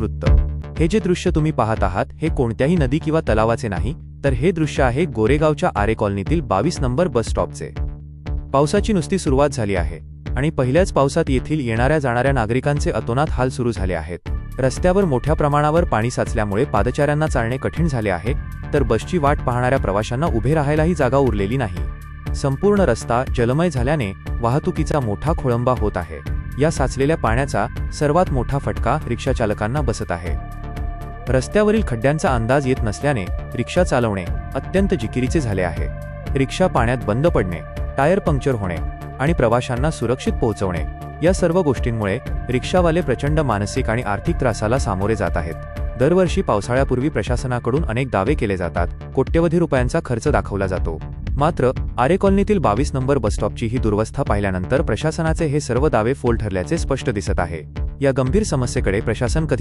वृत्त। हे जे दृश्य तुम्ही पाहत आहात हे कोणत्याही नदी किंवा तलावाचे नाही, तर हे दृश्य आहे गोरेगावच्या आरे कॉलनीतील 22 नंबर बस स्टॉपचे। पावसाची नुसती सुरुवात झाली आहे आणि पहिल्याच पावसात येथील येणाऱ्या जाणाऱ्या नागरिकांचे अतोनात हाल सुरू झाले आहेत। रस्त्यावर मोठ्या प्रमाणावर पाणी साचल्यामुळे पादचाऱ्यांना चालणे कठीण झाले आहे, तर बसची वाट पाहणाऱ्या प्रवाशांना उभे राहायलाही जागा उरलेली नाही। संपूर्ण रस्ता जलमय झाल्याने वाहतुकीचा मोठा खोळंबा होत आहे। या साचलेल्या पाण्याचा सर्वात मोठा फटका रिक्षा चालकांना बसत आहे। रस्त्यावरील खड्ड्यांचा अंदाज येत नसल्याने रिक्षा चालवणे अत्यंत जिकिरीचे झाले आहे। रिक्षा पाण्यात बंद पडणे, टायर पंक्चर होणे आणि प्रवाशांना सुरक्षित पोहोचवणे या सर्व गोष्टींमुळे रिक्षावाले प्रचंड मानसिक आणि आर्थिक त्रासाला सामोरे जात आहेत। दरवर्षी पावसाळ्यापूर्वी प्रशासनाकडून अनेक दावे केले जातात, कोट्यवधी रुपयांचा खर्च दाखवला जातो। मात्र आरे कॉलनीतील 22 नंबर बसस्टॉपची ही दुर्वस्था पाहिल्यानंतर प्रशासनाचे हे सर्व दावे फोल ठरल्याचे स्पष्ट दिसत आहे। या गंभीर समस्येकडे प्रशासन कधी